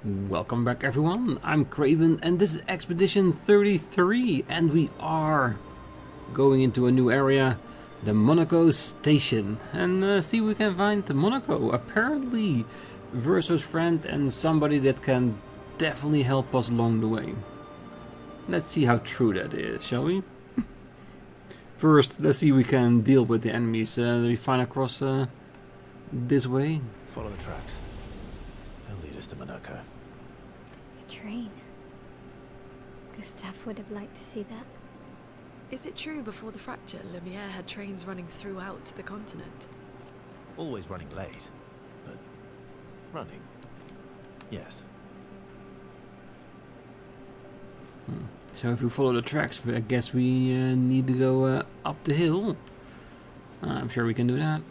Welcome back everyone, I'm Craven and this is Expedition 33 and we are going into a new area, the Monaco station, and see if we can find Monaco, apparently Verso's friend and somebody that can definitely help us along the way. Let's see how true that is, shall we? First, let's see if we can deal with the enemies that we find across this way. Follow the tracks. They'll lead us to Monaco. A train. Gustav would have liked to see that. Is it true before the fracture, Lumiere had trains running throughout the continent? Always running late, but running. Yes. So if we follow the tracks, I guess we need to go up the hill. I'm sure we can do that.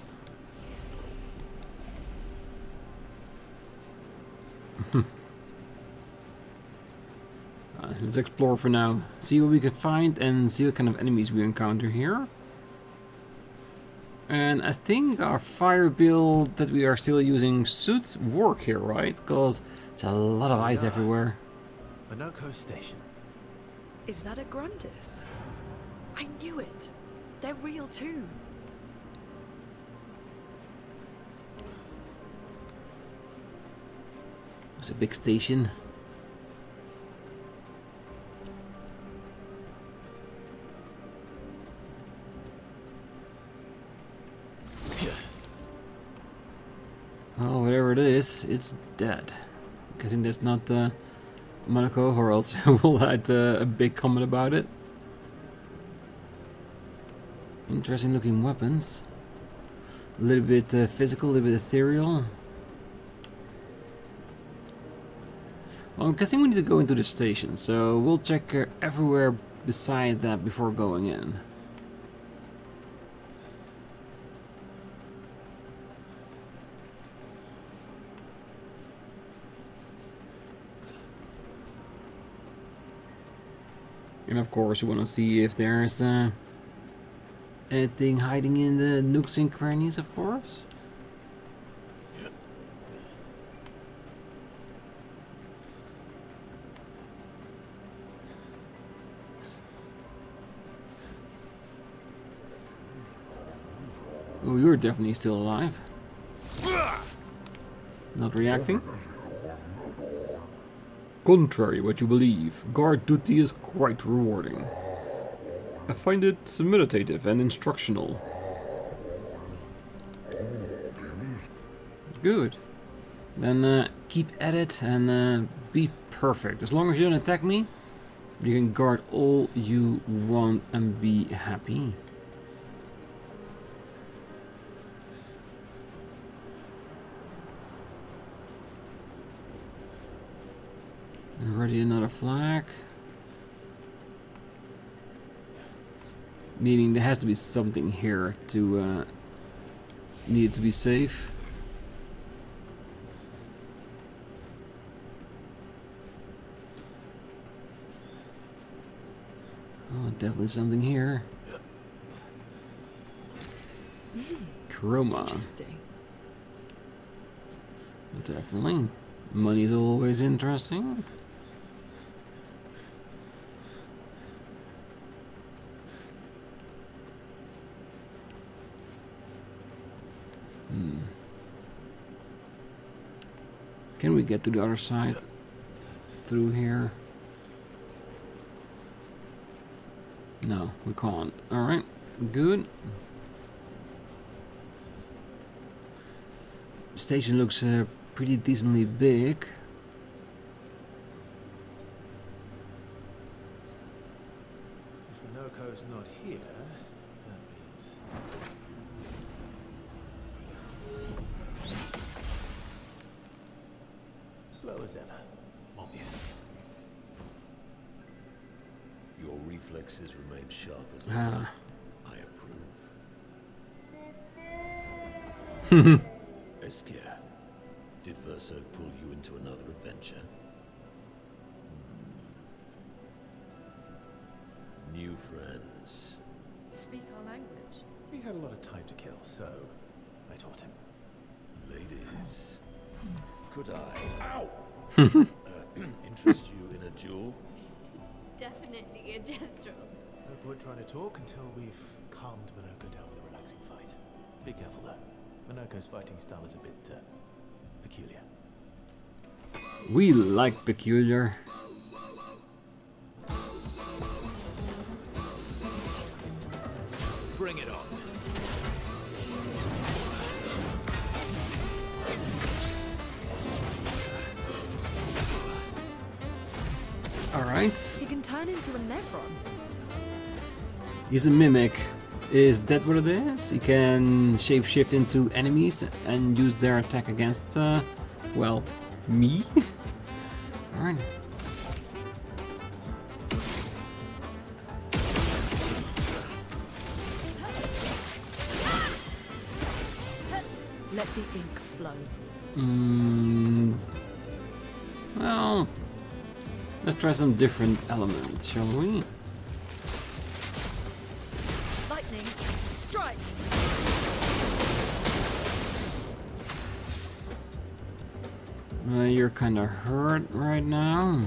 Let's explore for now. See what we can find and see what kind of enemies we encounter here. And I think our fire build that we are still using should work here, right? Because it's a lot of ice everywhere. Monoco station. Is that a Grundis? I knew it. They're real too. It's a big station. Oh, whatever it is, it's dead. Guessing that's not Monaco, or else we'll write a big comment about it. Interesting looking weapons. A little bit physical, a little bit ethereal. Well, I'm guessing we need to go into the station, so we'll check everywhere beside that before going in. And of course we want to see if there's anything hiding in the nooks and crannies, of course. Oh, you're definitely still alive. Not reacting? Contrary what you believe, guard duty is quite rewarding. I find it meditative and instructional. Good. Then keep at it and be perfect. As long as you don't attack me, you can guard all you want and be happy. Already another flag. Meaning there has to be something here to need to be safe. Oh, definitely something here. Chroma. Interesting. Definitely. Money's always interesting. Can we get to the other side through here? No, we can't. Alright, good. The station looks pretty decently big. If Monaco's not here, that means... slow as ever. Obvious. Your reflexes remain sharp as ever. I approve. Obscur, did Verso pull you into another adventure? New friends. You speak our language. We had a lot of time to kill, so I taught him. Ladies. Could I? Ow! Interest you in a duel? Definitely a gestural. No point trying to talk until we've calmed Monoco down with a relaxing fight. Be careful though. Monoco's fighting style is a bit peculiar. We like peculiar. Bring it on. Alright. He can turn into a Nevron. He's a mimic. Is that what it is? He can shapeshift into enemies and use their attack against, well, me? Alright. Let the ink flow. Well, let's try some different elements, shall we? Lightning, strike! You're kinda hurt right now.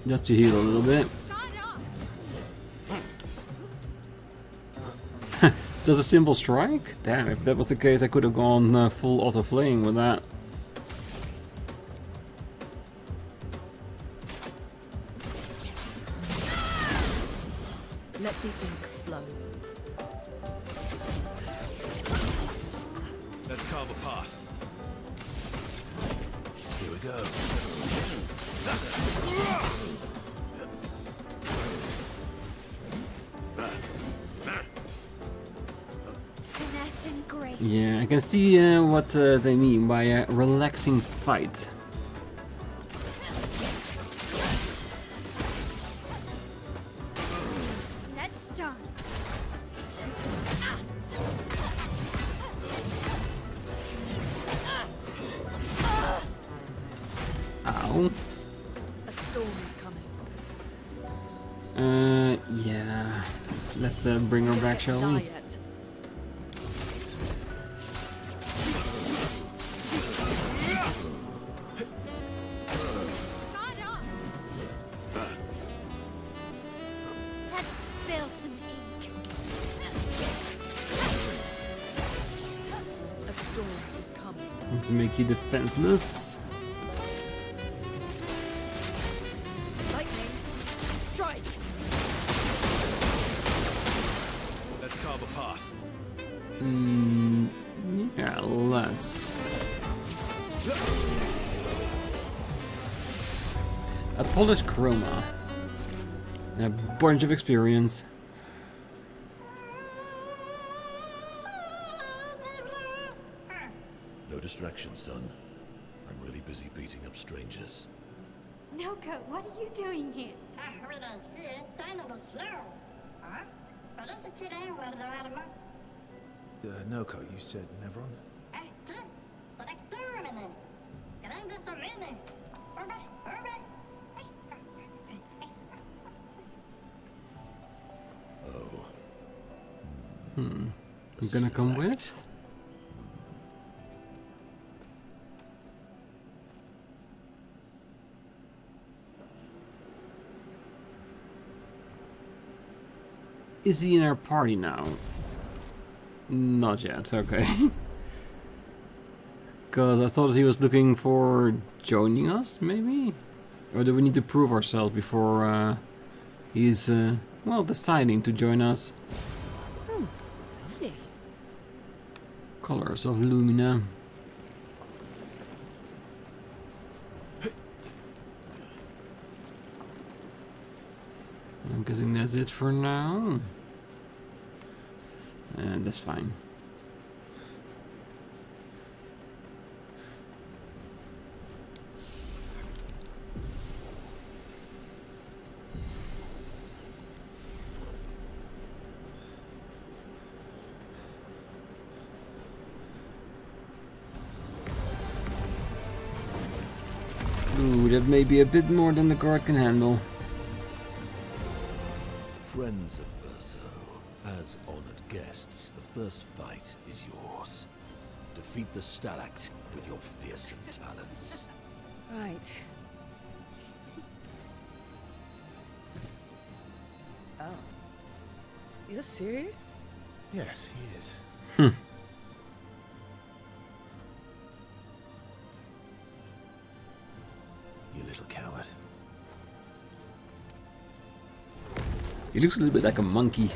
Just to heal a little bit. Does a simple strike? Damn, if that was the case, I could have gone full auto flaying with that. Let the ink flow. Let's carve a path. Here we go. Finesse and grace. Yeah, I can see what they mean by a relaxing fight. Let's dance. Ow. A storm is coming. Yeah. Let's bring her back, shall we? Diet. Let's spill some ink. A storm is coming. To make you defenseless. Lightning, strike! Let's carve a path. Yeah, let's. A polished chroma. A bunch of experience. No distraction, son. I'm really busy beating up strangers. Noko, what are you doing here? Noko, you said Nevron? Oh. I'm gonna come with. Is he in our party now? Not yet, okay. Because I thought he was looking for joining us, maybe? Or do we need to prove ourselves before he's, well, deciding to join us? Oh, lovely. Colors of Lumina. I'm guessing that's it for now. And that's fine. Ooh, Ooh, that may be a bit more than the guard can handle. Friends of Verso, as honored guests, the first fight is yours. Defeat the Stalact with your fearsome talents. Right. Oh. You're serious? Yes, he is. You little coward. He looks a little bit like a monkey.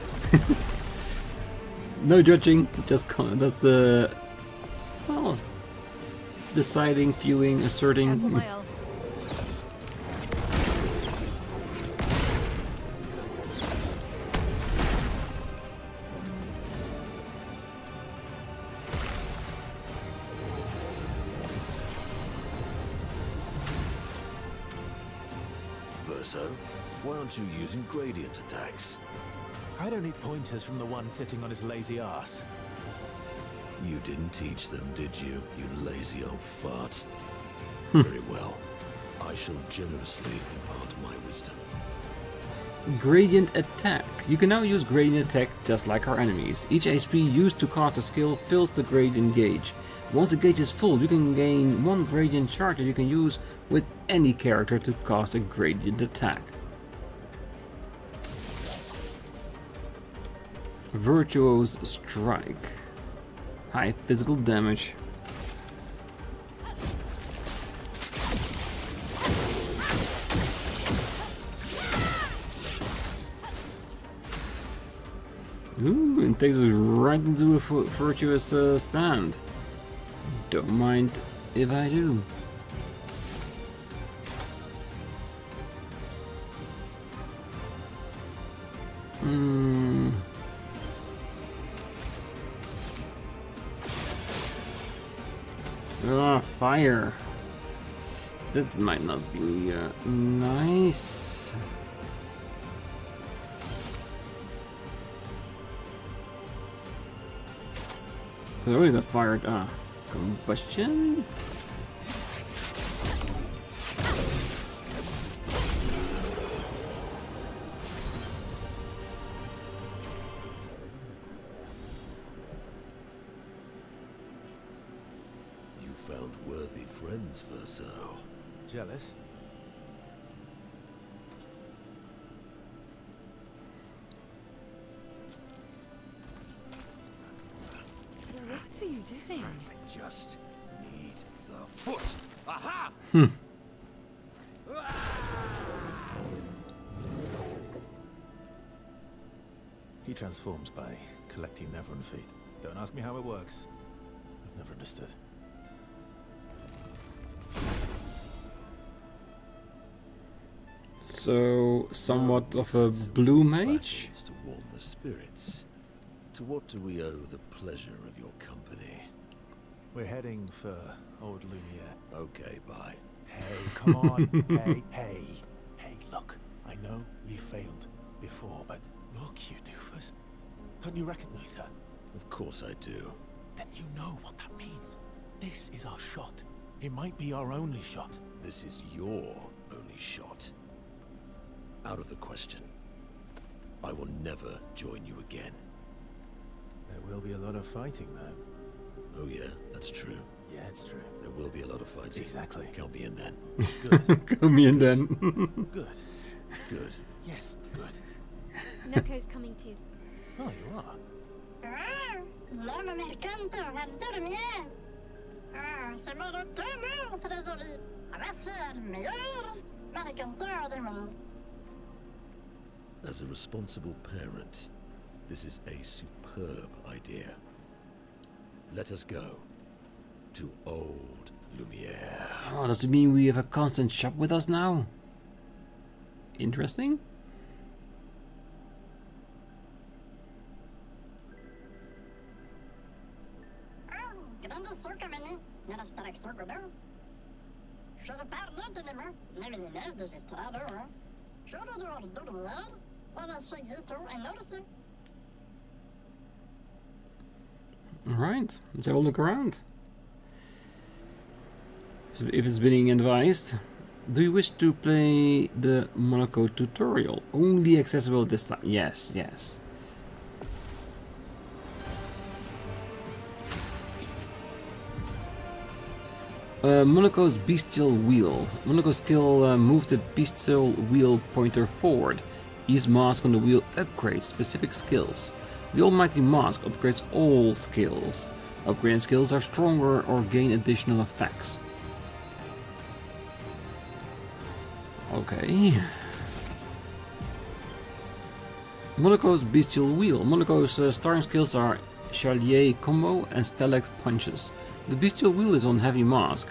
No judging, just well, deciding, viewing, asserting. Careful, my elf. Verso, why aren't you using gradient attacks? I don't need pointers from the one sitting on his lazy ass. You didn't teach them, did you, you lazy old fart? Very well. I shall generously impart my wisdom. Gradient attack. You can now use gradient attack just like our enemies. Each HP used to cast a skill fills the gradient gauge. Once the gauge is full, you can gain 1 gradient charge that you can use with any character to cast a gradient attack. Virtuo's Strike. High physical damage. Ooh, and takes us right into a virtuous stand. Don't mind if I do. Ah, fire. That might not be nice. I already got fired. Combustion? You found worthy friends, Verso. Jealous? What are you doing? I just need the foot. Aha! He transforms by collecting Neverun feet. Don't ask me how it works. I've never understood. So, somewhat of a blue mage? Battles to warm the spirits. To what do we owe the pleasure of your company? We're heading for Old Lumiere. Okay, bye. Hey, come on. Hey, look. I know we failed before, but look, you doofus. Don't you recognize her? Of course I do. Then you know what that means. This is our shot. It might be our only shot. This is your only shot. Out of the question. I will never join you again. There will be a lot of fighting, though. Oh yeah, that's true. Yeah, it's true. There will be a lot of fighting. Exactly. Count me in then. Good. Come in then. Good. Good. Yes, good. Noco's coming too. Oh, you are. Non, non mi canto, guardare mia. C'est mon automne, trésorier. Avancer, meilleur. Maricanteur de mon. As a responsible parent, this is a superb idea. Let us go to Old Lumiere. Oh, does it mean we have a constant shop with us now? Interesting. Grande soca meni, nella starector godão. Shoda parla de nema, nevelinés dos estrados. Shoda do ordo do lar, para sua exito and notice. Alright, let's have a look around. So if it's being advised, Do you wish to play the Monaco tutorial? Only accessible this time. Yes, yes. Monaco's Bestial Wheel. Monaco's skill moves the Bestial Wheel pointer forward. Each mask on the wheel upgrades specific skills. The Almighty Mask upgrades all skills. Upgrading skills are stronger or gain additional effects. Okay. Monaco's Bestial Wheel. Monaco's starting skills are Chalier Combo and Stalect Punches. The Bestial Wheel is on Heavy Mask,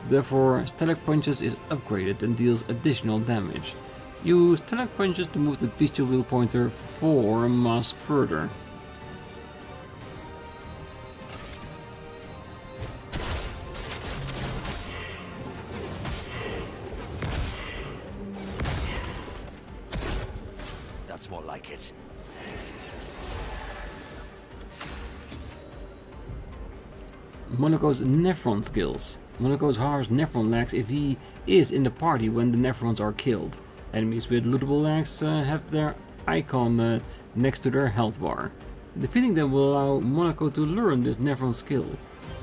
therefore Stalect Punches is upgraded and deals additional damage. Use Stalect Punches to move the Bestial Wheel pointer 4 mask further. That's more like it. Monaco's Nephron skills. Monaco's harvest Nephron legs if he is in the party when the Nephrons are killed. Enemies with lootable legs have their icon next to their health bar. Defeating them will allow Monaco to learn this Nephron skill.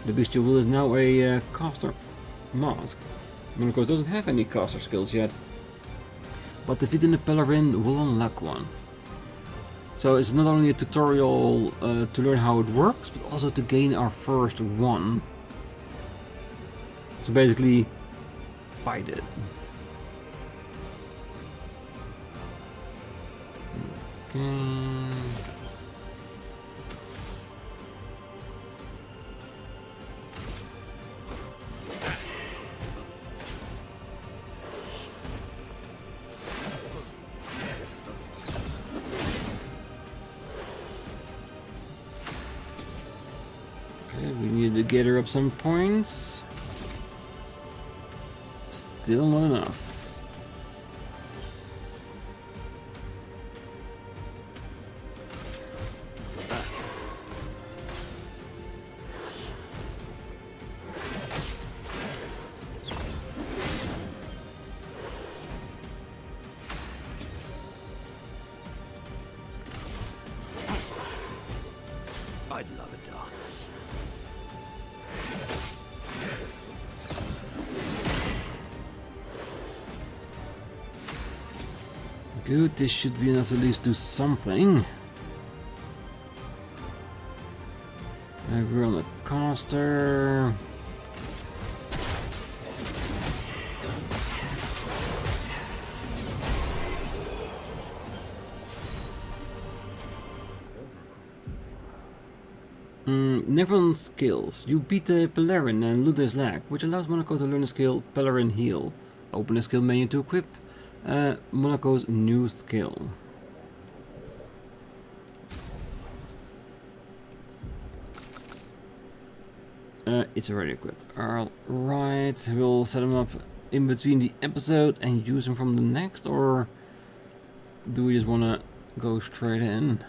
The Bestial Wheel is now a caster mask. Monaco doesn't have any caster skills yet, but defeating the Pellerin will unlock one. So it's not only a tutorial to learn how it works, but also to gain our first one. So basically, fight it. Okay. We need to gather up some points. Still not enough. I'd love a dance. Good, this should be enough to at least do something. We're on the caster. Nevercraven skills. You beat the Pellerin and loot his leg, which allows Monaco to learn the skill Pellerin Heal. Open the skill menu to equip Monaco's new skill. It's already equipped. Alright, we'll set him up in between the episode and use him from the next, or do we just want to go straight in?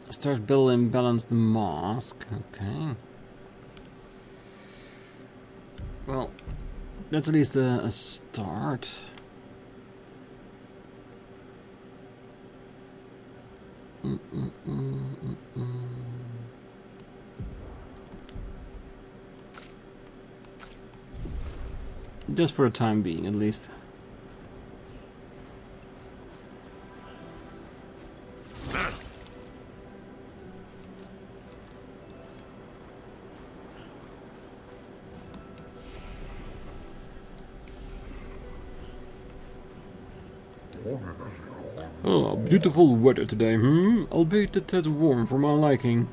Start build and balance the mask. Okay. Well, that's at least a start. Just for the time being, at least. Oh, beautiful weather today, albeit a tad warm for my liking.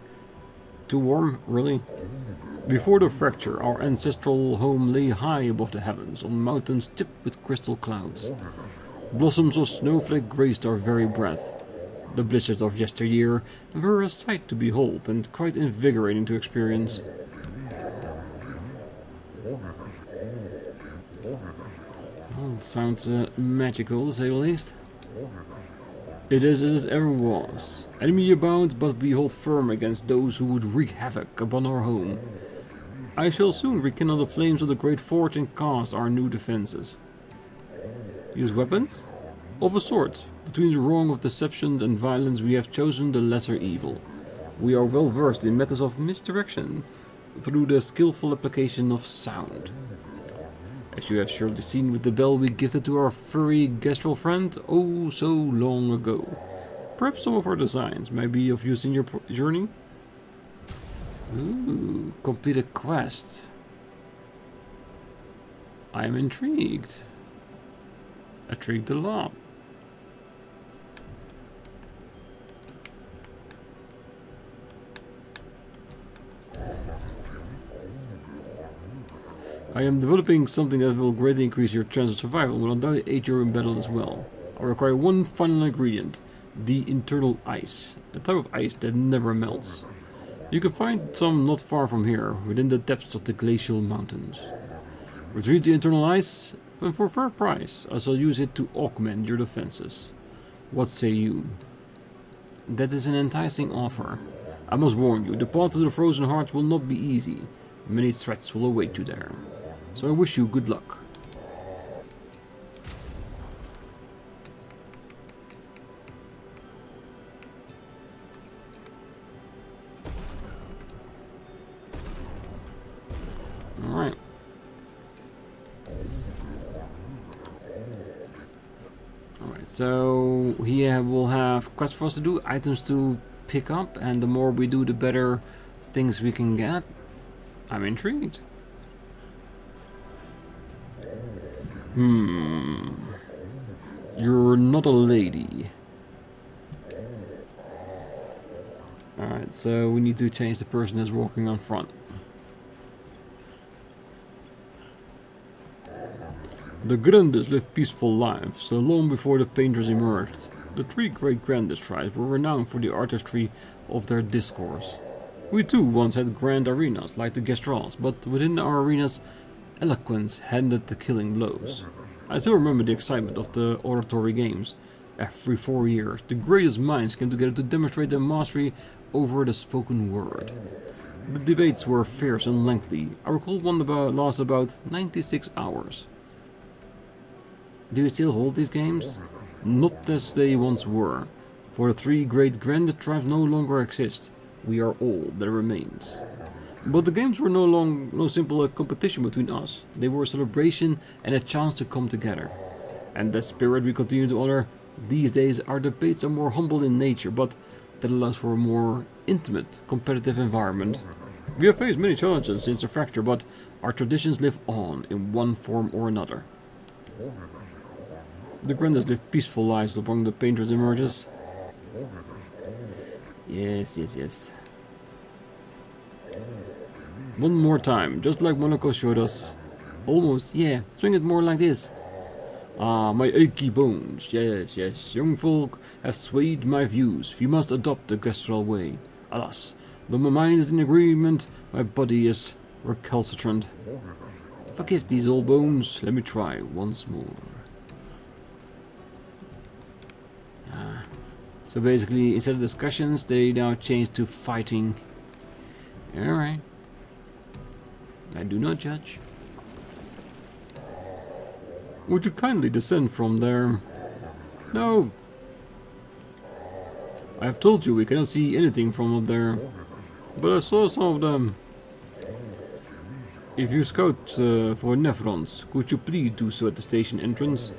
Too warm, really? Before the fracture, our ancestral home lay high above the heavens, on mountains tipped with crystal clouds. Blossoms of snowflake graced our very breath. The blizzards of yesteryear were a sight to behold and quite invigorating to experience. Well, sounds magical, to say the least. It is as it ever was. Enemy abound, but we hold firm against those who would wreak havoc upon our home. I shall soon rekindle the flames of the great forge and cast our new defenses. Use weapons? Of a sort. Between the wrong of deception and violence we have chosen the lesser evil. We are well versed in methods of misdirection through the skillful application of sound. As you have surely seen with the bell we gifted to our furry gestural friend oh so long ago. Perhaps some of our designs may be of use in your journey? Ooh, complete a quest. I am intrigued. Intrigued a lot. I am developing something that will greatly increase your chance of survival and will undoubtedly aid you in battle as well. I require one final ingredient, the internal ice, a type of ice that never melts. You can find some not far from here, within the depths of the glacial mountains. Retrieve the internal ice, and for a fair price, I shall use it to augment your defenses. What say you? That is an enticing offer. I must warn you, the path to the Frozen Hearts will not be easy. Many threats will await you there. So I wish you good luck. Alright. Alright, so here we'll have quests for us to do, items to pick up, and the more we do, the better things we can get. I'm intrigued. You're not a lady. Alright, so we need to change the person that's walking on front. The Grandes lived peaceful lives, so long before the Paintress emerged. The three great Grandes tribes were renowned for the artistry of their discourse. We too once had grand arenas like the Gestrals, but within our arenas, eloquence handed the killing blows. I still remember the excitement of the oratory games. Every 4 years, the greatest minds came together to demonstrate their mastery over the spoken word. The debates were fierce and lengthy. I recall one lasted about 96 hours. Do you still hold these games? Not as they once were, for the three great Grande tribes no longer exist. We are all that remains. But the games were no simple competition between us. They were a celebration and a chance to come together. And that spirit we continue to honor. These days our debates are more humble in nature, but that allows for a more intimate, competitive environment. We have faced many challenges since the fracture, but our traditions live on in one form or another. The Grandes live peaceful lives among the Paintress emerges. Yes. One more time, just like Monoco showed us. Almost, yeah, swing it more like this. Ah, my achy bones, yes, young folk have swayed my views. We must adopt the Gestral way. Alas, though my mind is in agreement, my body is recalcitrant. Forgive these old bones, let me try once more. So basically, instead of discussions, they now change to fighting. Alright. I do not judge. Would you kindly descend from there? No. I have told you we cannot see anything from up there. But I saw some of them. If you scout for Nevrons, could you please do so at the station entrance?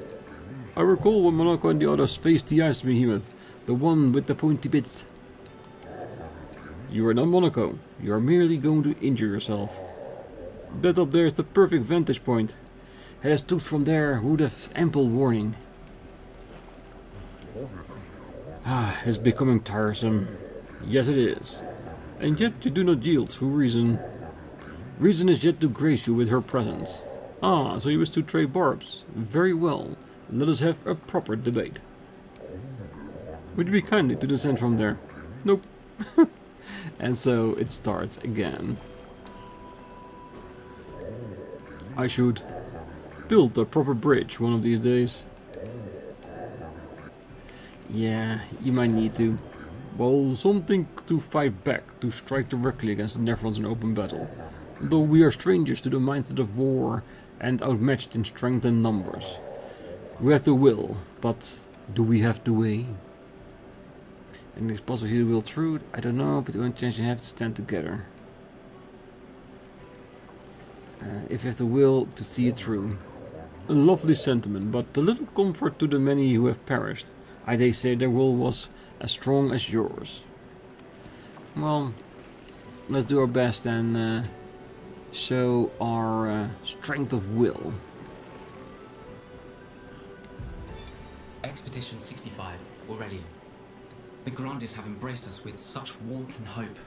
I recall when Monoco and the others faced the ice behemoth, the one with the pointy bits. You are not Monoco. You are merely going to injure yourself. That up there is the perfect vantage point. Had I stood from there, would have ample warning. It's becoming tiresome. Yes, it is. And yet you do not yield to reason. Reason is yet to grace you with her presence. Ah, so you wish to trade barbs. Very well. Let us have a proper debate. Would you be kindly to descend from there? Nope. And so it starts again. I should build a proper bridge one of these days. Yeah, you might need to. Well, something to fight back, to strike directly against the Neverons in open battle. Though we are strangers to the mindset of war and outmatched in strength and numbers. We have the will, but do we have the way? And it's possible you will through it, I don't know, but the only chance you have to stand together. If you have the will to see it through. A lovely sentiment, but a little comfort to the many who have perished. I dare say their will was as strong as yours. Well, let's do our best and show our strength of will. Expedition 65, Aurelian. The Grandes have embraced us with such warmth and hope.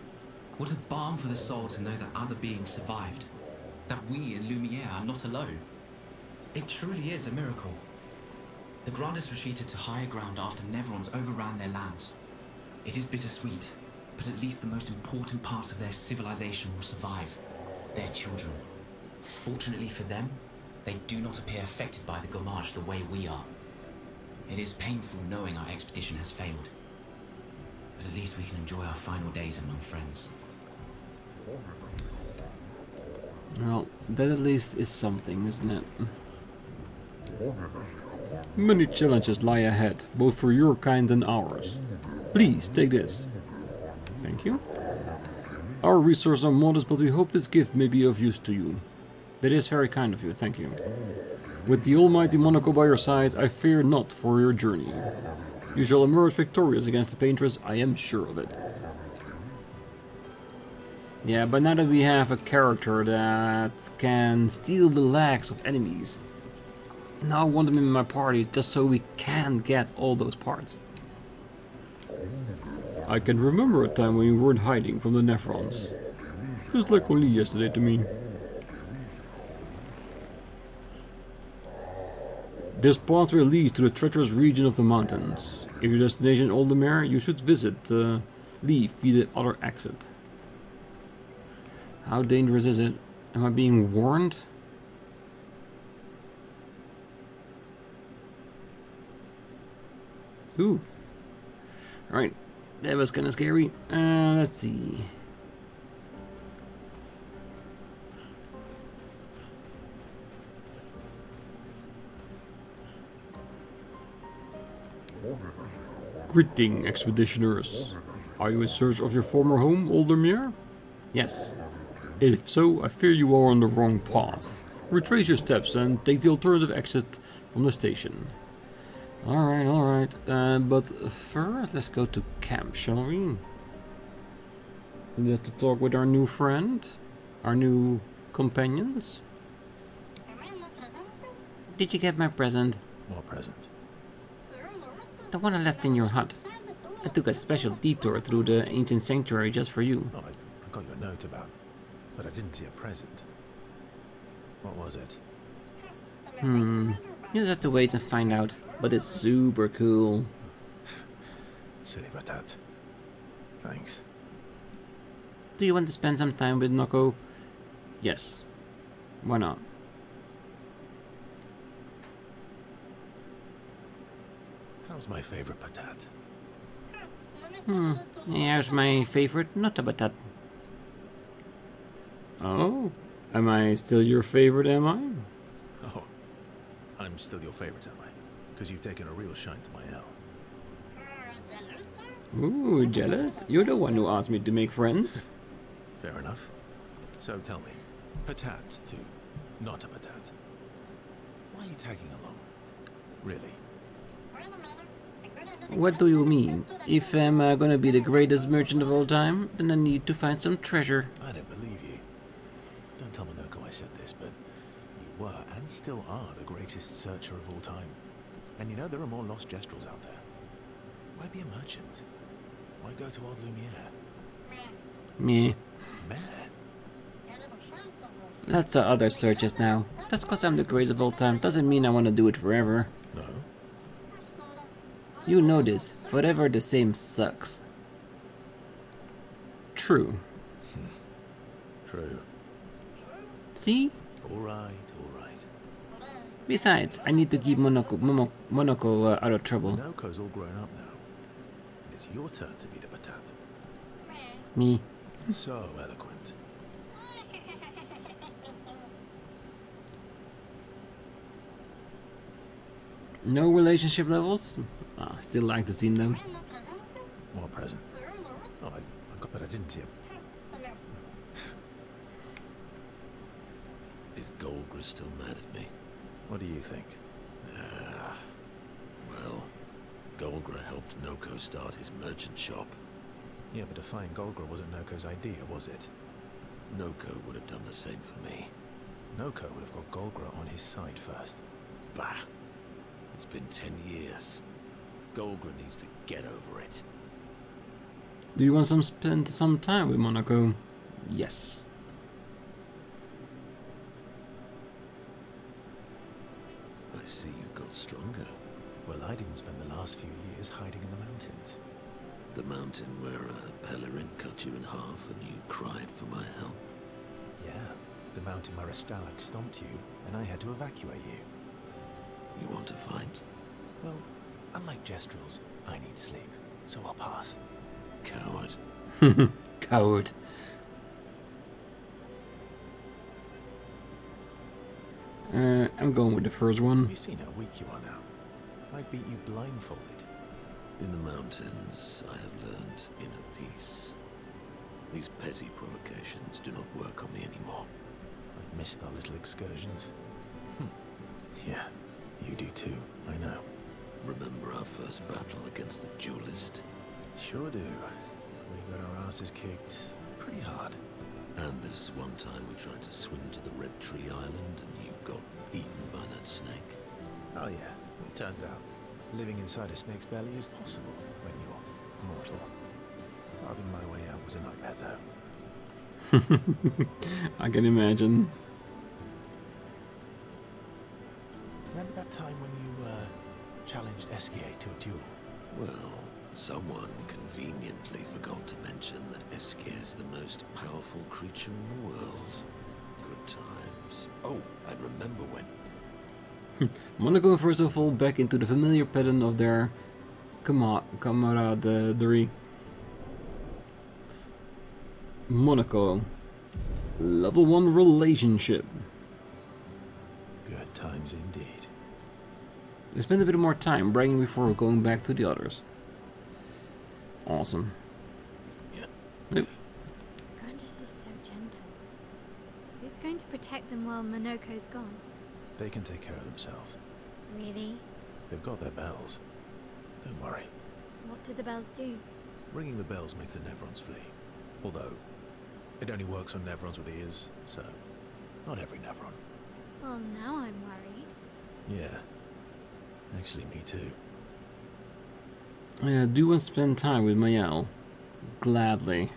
What a balm for the soul to know that other beings survived. That we in Lumiere are not alone. It truly is a miracle. The Grandes retreated to higher ground after Neverons overran their lands. It is bittersweet, but at least the most important part of their civilization will survive. Their children. Fortunately for them, they do not appear affected by the Gommage the way we are. It is painful knowing our expedition has failed. But at least we can enjoy our final days among friends. Well, that at least is something, isn't it? Many challenges lie ahead, both for your kind and ours. Please, take this. Thank you. Our resources are modest, but we hope this gift may be of use to you. That is very kind of you, thank you. With the almighty Monoco by your side, I fear not for your journey. You shall emerge victorious against the Paintress, I am sure of it. Yeah, but now that we have a character that can steal the legs of enemies, now I want them in my party just so we can get all those parts. I can remember a time when you weren't hiding from the Neverons. Just like only yesterday to me. This pathway leads to the treacherous region of the mountains. If your destination is Aldermere, you should leave via the other exit. How dangerous is it? Am I being warned? Ooh. Alright, that was kind of scary. Let's see. Greeting, expeditioners. Are you in search of your former home, Aldermere? Yes. If so, I fear you are on the wrong path. Retrace your steps and take the alternative exit from the station. Alright. But first, let's go to camp, shall we? We have to talk with our new friend, our new companions. Did you get my present? What present? The one I left in your hut. I took a special detour through the ancient sanctuary just for you. Oh, I got your note about, but I didn't see a present. What was it? You'll have to wait and find out, but it's super cool. Silly Batat. Thanks. Do you want to spend some time with Monoco? Yes. Why not? How's my favorite Batat? Here's my favorite, not a Batat. Oh? Am I still your favorite, am I? Oh, I'm still your favorite, am I? Because you've taken a real shine to my L. Ooh, jealous? You're the one who asked me to make friends. Fair enough. So tell me, Patat to not a Patat. Why are you tagging along? Really? What do you mean? If I'm gonna be the greatest merchant of all time, then I need to find some treasure. I don't believe you. Don't tell Monoco I said this, but you were and still are the greatest searcher of all time. And you know there are more lost Jestrels out there. Why be a merchant? Why go to old Lumiere? Meh. Meh. Lots of other searches now. Just cause I'm the greatest of all time doesn't mean I want to do it forever. No? You know this. Forever the same sucks. True. True. See? Alright, alright. Besides, I need to keep Monoco out of trouble. Monoco's all grown up now. And it's your turn to be the patat. Me. So eloquent. No relationship levels? Ah, still like to see them. More present. Oh, I got that I didn't hear. Is Golgra still mad at me? What do you think? Well, Golgra helped Noco start his merchant shop. Yeah, but defying Golgra wasn't Noco's idea, was it? Noco would have done the same for me. Noco would have got Golgra on his side first. Bah! It's been 10 years. Golgra needs to get over it. Do you want to spend some time with Monoco? Yes. I see you got stronger. Well, I didn't spend the last few years hiding in the mountains. The mountain where Pellerin cut you in half and you cried for my help. Yeah, the mountain where a stalag stomped you, and I had to evacuate you. You want to fight? Well, unlike Gestrels, I need sleep, so I'll pass. Coward. Coward. I'm going with the first one. You've seen how weak you are now. I beat you blindfolded. In the mountains, I have learned inner peace. These petty provocations do not work on me anymore. I've missed our little excursions. Yeah, you do too, I know. Remember our first battle against the duelist? Sure do. We got our asses kicked pretty hard. And this one time we tried to swim to the Red Tree Island and you got eaten by that snake. Oh yeah, turns out living inside a snake's belly is possible when you're mortal. Carving my way out was a nightmare though. I can imagine. Remember that time when you challenged Esquier to a duel? Well, someone conveniently forgot to mention that Esquier is the most powerful creature in the world. Good times. Oh, I remember when. Monoco and Verso fall back into the familiar pattern of their camaraderie. Monoco. Level 1 relationship. Good times indeed. We spend a bit more time bragging before going back to the others. Awesome. Yeah. Nope. Grandis is so gentle. Who's going to protect them while Monoco's gone? They can take care of themselves. Really? They've got their bells. Don't worry. What do the bells do? Ringing the bells makes the Nevrons flee. Although, it only works on Nevrons with ears, so not every Nevron. Well, now I'm worried. Yeah. Actually, me too. I do want to spend time with Mayel. Gladly.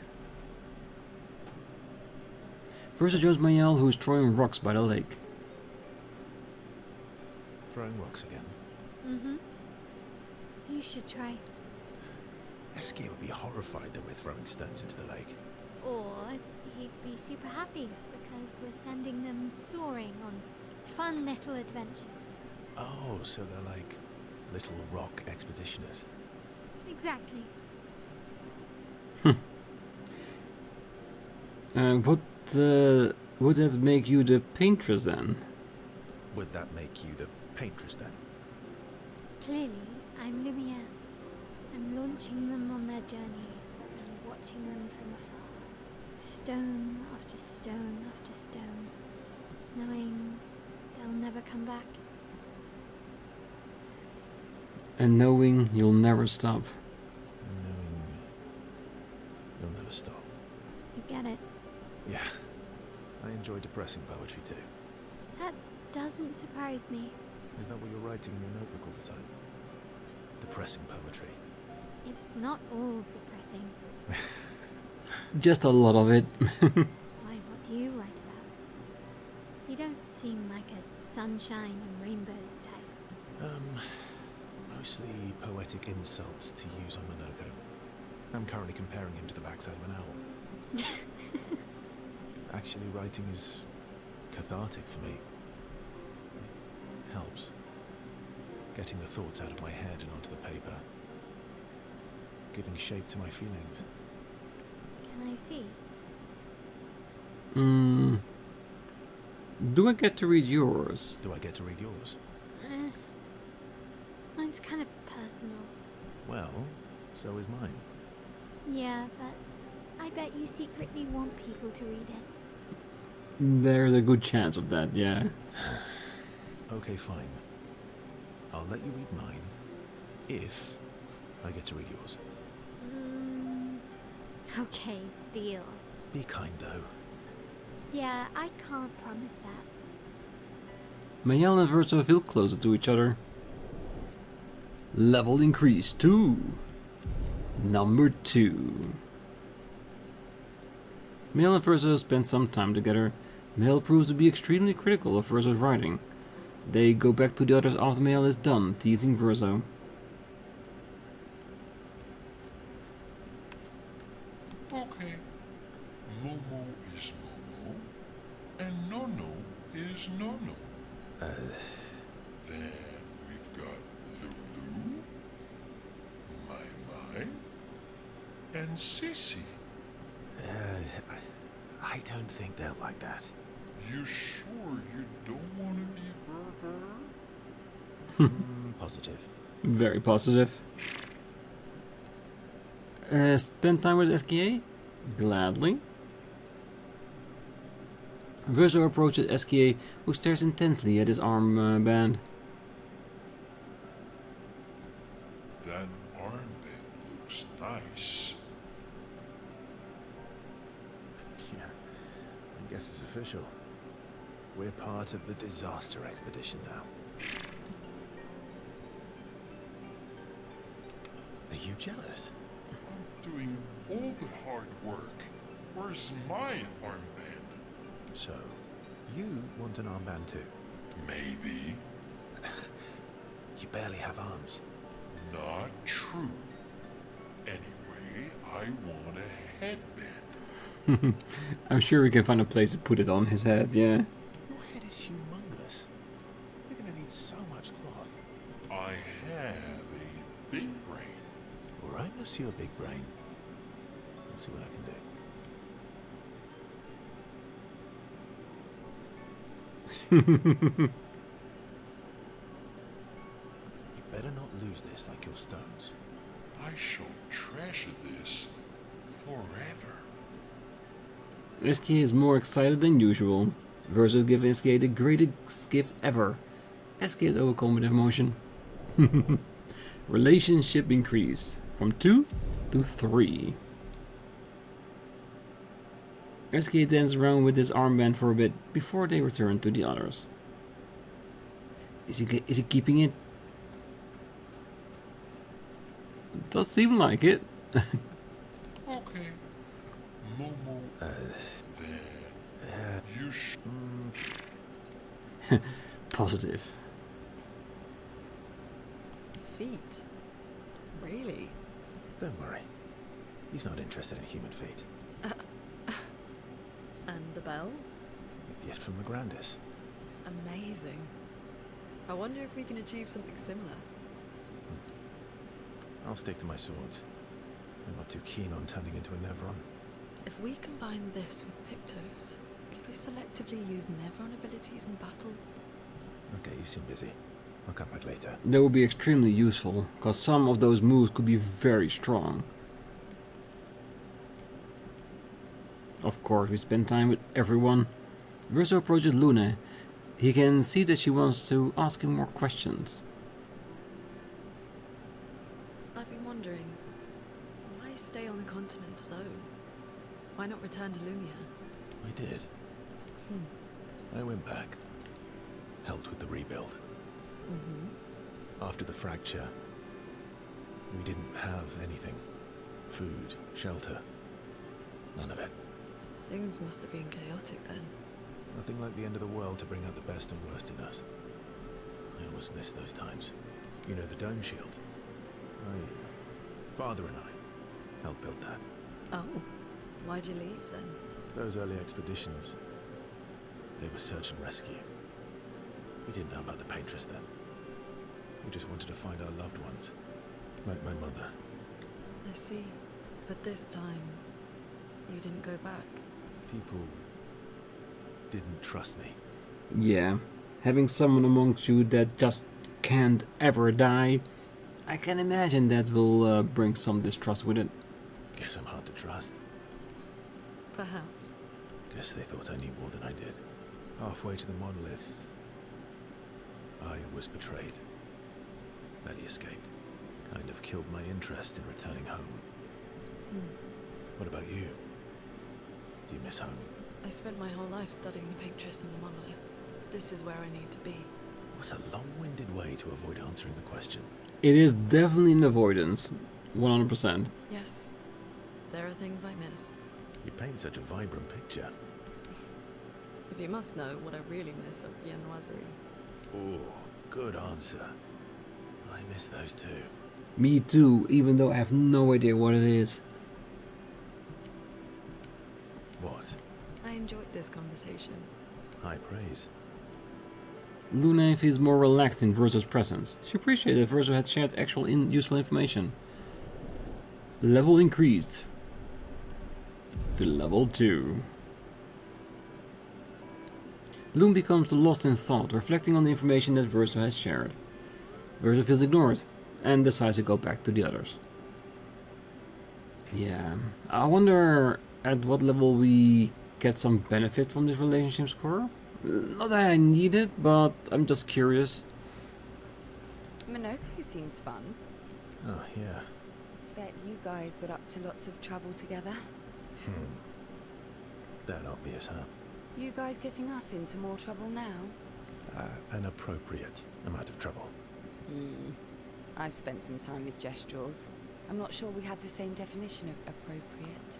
Verso joins Mayel, who is throwing rocks by the lake. Throwing rocks again. Mm-hmm. You should try. Esquier would be horrified that we're throwing stones into the lake. Or he'd be super happy because we're sending them soaring on fun little adventures. Oh, so they're like little rock expeditioners. Exactly. What would that make you the Paintress then? Would that make you the Paintress then? Clearly, I'm Lumiere. I'm launching them on their journey and watching them from afar. Stone after stone after stone, knowing they'll never come back. And knowing you'll never stop. And knowing you'll never stop. You get it? Yeah. I enjoy depressing poetry too. That doesn't surprise me. Is that what you're writing in your notebook all the time? Depressing poetry. It's not all depressing. Just a lot of it. Why, what do you write about? You don't seem like a sunshine and rainbows type. Mostly poetic insults to use on Monoco. I'm currently comparing him to the backside of an owl. Actually, writing is cathartic for me. It helps. Getting the thoughts out of my head and onto the paper. Giving shape to my feelings. Can I see? Do I get to read yours? Do I get to read yours? Mine's kind of personal. Well, so is mine. Yeah, but I bet you secretly want people to read it. There's a good chance of that, yeah. Okay, fine. I'll let you read mine if I get to read yours. Okay, deal. Be kind, though. Yeah, I can't promise that. Mayel and Verso feel closer to each other. Level increase to number 2. Mayel and Verso spend some time together. Mayel proves to be extremely critical of Verso's writing. They go back to the others after Mayel is done, teasing Verso. Okay, Momo is Momo, and Nono is Nono. Then we've got Lulu, Mai, and Sissy. I don't think they're like that. You sure you don't want to be Ver? Positive. Very positive. Spend time with SKA? Gladly. Verso approaches SKA, who stares intently at his armband. That armband looks nice. Yeah, I guess it's official. We're part of the disaster expedition now. Are you jealous? I'm doing all the hard work. Where's my armband? So, you want an armband too? Maybe. You barely have arms. Not true. Anyway, I want a headband. I'm sure we can find a place to put it on his head, yeah. Your head is humongous. You're gonna need so much cloth. I have a big brain. All right, Monsieur Big Brain. Let's see what I can do. You better not lose this like your stones. I shall treasure this forever. SK is more excited than usual. Verso gives SK the greatest gift ever. SK is overcome with emotion. Relationship increased from 2 to 3. SK dances around with his armband for a bit before they return to the others. Is he keeping it? It does seem like it. Okay. Momo. Then you Positive. Feet? Really? Don't worry. He's not interested in human feet. And the bell? A gift from the Grandis. Amazing. I wonder if we can achieve something similar. I'll stick to my swords. I'm not too keen on turning into a Nevron. If we combine this with Pictos, could we selectively use Nevron abilities in battle? Okay, you seem busy. I'll come back later. That would be extremely useful, because some of those moves could be very strong. Of course, we spend time with everyone. Verso approaches Luna. He can see that she wants to ask him more questions. I've been wondering, why stay on the continent alone? Why not return to Lumia? I did. I went back. Helped with the rebuild. After the fracture, we didn't have anything. Food, shelter. None of it. Things must have been chaotic then. Nothing like the end of the world to bring out the best and worst in us. I almost miss those times. You know the dome shield? Father and I helped build that. Oh, why'd you leave then? Those early expeditions. They were search and rescue. We didn't know about the Paintress then. We just wanted to find our loved ones. Like my mother. I see. But this time, you didn't go back. People didn't trust me. Yeah, having someone amongst you that just can't ever die, I can imagine that will bring some distrust with it. Guess I'm hard to trust. Perhaps. Guess they thought I knew more than I did. Halfway to the monolith, I was betrayed. Barely escaped. Kind of killed my interest in returning home. What about you? Do you miss home? I spent my whole life studying the Paintress and the monolith. This is where I need to be. What a long-winded way to avoid answering the question. It is definitely an avoidance, 100%. Yes, there are things I miss. You paint such a vibrant picture. If you must know what I really miss of viennoiserie. Oh, good answer. I miss those too. Me too, even though I have no idea what it is. What? I enjoyed this conversation. High praise. Luna feels more relaxed in Verso's presence. She appreciated that Verso had shared actual useful information. Level increased to level 2. Loon becomes lost in thought, reflecting on the information that Verso has shared. Verso feels ignored and decides to go back to the others. Yeah, I wonder at what level we get some benefit from this relationship score. Not that I need it, but I'm just curious. Monoco seems fun. Oh, yeah. Bet you guys got up to lots of trouble together. That obvious, huh? You guys getting us into more trouble now? An appropriate amount of trouble. I've spent some time with Gestrals. I'm not sure we had the same definition of appropriate.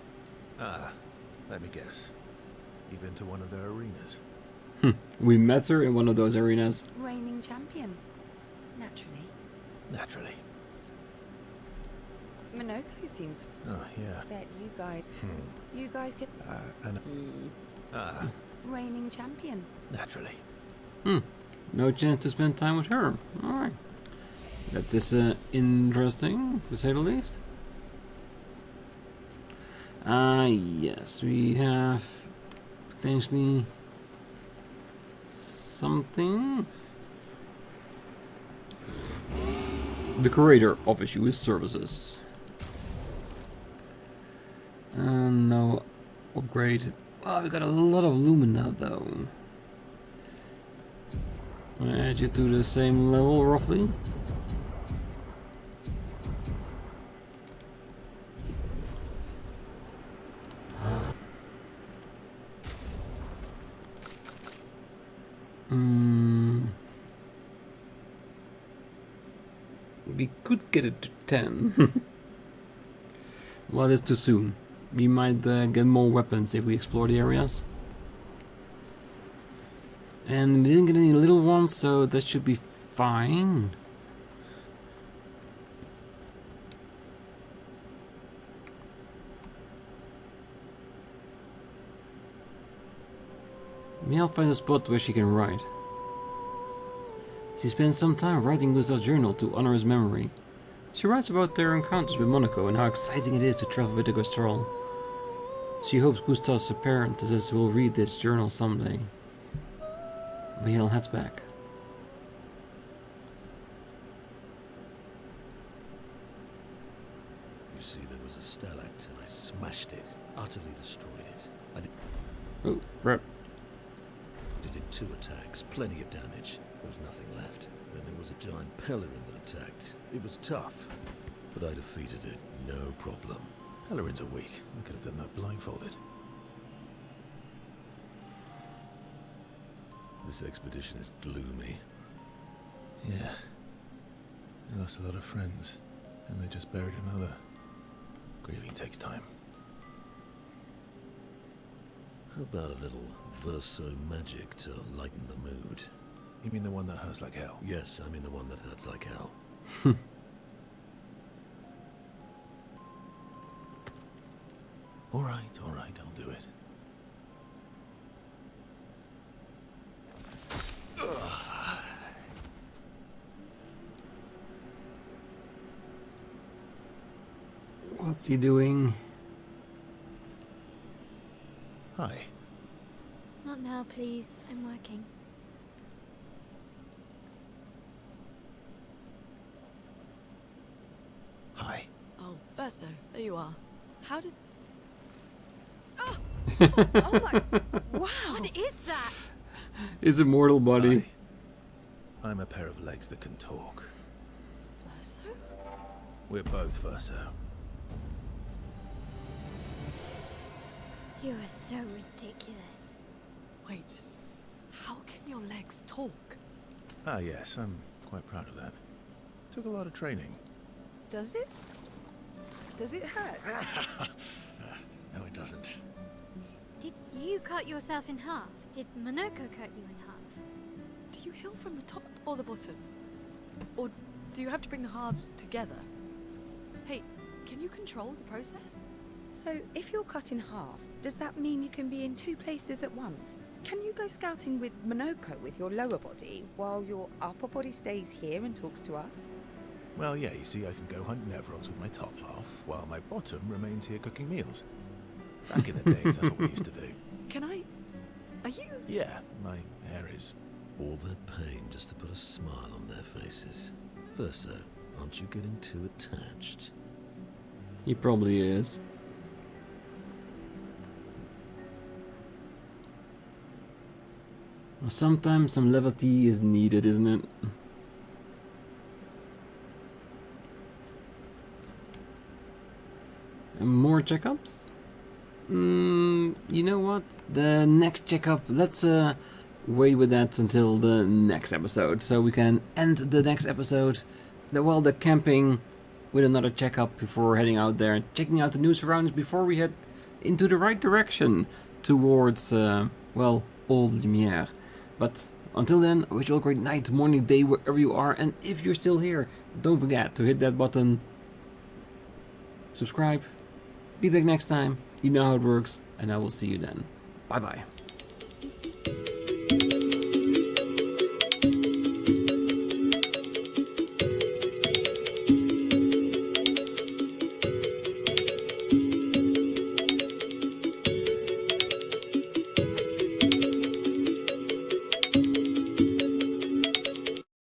Let me guess. You've been to one of their arenas? We met her in one of those arenas. Reigning champion. Naturally. Naturally. Monoco seems... Oh, yeah. Bet you guys... You guys get... Reigning champion. Naturally. No chance to spend time with her. Alright. That is interesting, to say the least. Yes, we have potentially something. The curator offers you his services. No upgrade. Oh, we got a lot of lumina though. I'm gonna add you to the same level roughly. We could get it to 10. Well, it's too soon. We might get more weapons if we explore the areas. And we didn't get any little ones, so that should be fine. Maybe I'll find a spot where she can write. She spends some time writing Gustav's journal to honor his memory. She writes about their encounters with Monoco and how exciting it is to travel with the Gastral. She hopes Gustav's apprentices will read this journal someday. Mihail heads back. You see, there was a stalactite and I smashed it, utterly destroyed it. Oh, crap. I did 2 attacks, plenty of damage. There was nothing left. Then there was a giant Pellerin that attacked. It was tough, but I defeated it, no problem. Pellerins are weak. I could have done that blindfolded. This expedition is gloomy. Yeah. I lost a lot of friends, and they just buried another. Grieving takes time. How about a little Verso magic to lighten the mood? You mean the one that hurts like hell? Yes, I mean the one that hurts like hell. All right, I'll do it. What's he doing? Hi. Not now, please. I'm working. Hi. Oh, Verso, there you are. How did... Oh my... Wow! What is that? His immortal body. Hi. I'm a pair of legs that can talk. Verso? We're both Verso. You are so ridiculous. Wait, how can your legs talk? Ah, yes, I'm quite proud of that. Took a lot of training. Does it? Does it hurt? No, it doesn't. Did you cut yourself in half? Did Monoco cut you in half? Do you heal from the top or the bottom? Or do you have to bring the halves together? Hey, can you control the process? So, if you're cut in half, does that mean you can be in two places at once? Can you go scouting with Monoco with your lower body, while your upper body stays here and talks to us? Well, yeah, you see, I can go hunt Nevrons with my top half, while my bottom remains here cooking meals. Back in the days, that's what we used to do. Can I... Are you... Yeah, my hair is... All that pain just to put a smile on their faces. Verso, aren't you getting too attached? He probably is. Well, sometimes some levity is needed, isn't it? And more checkups? You know what? The next checkup, let's wait with that until the next episode, so we can end the next episode, the camping, with another checkup before heading out there, checking out the new surroundings before we head into the right direction towards, well, Old Lumiere. But until then, I wish you all a great night, morning, day, wherever you are, and if you're still here, don't forget to hit that button, subscribe, be back next time, you know how it works, and I will see you then. Bye bye.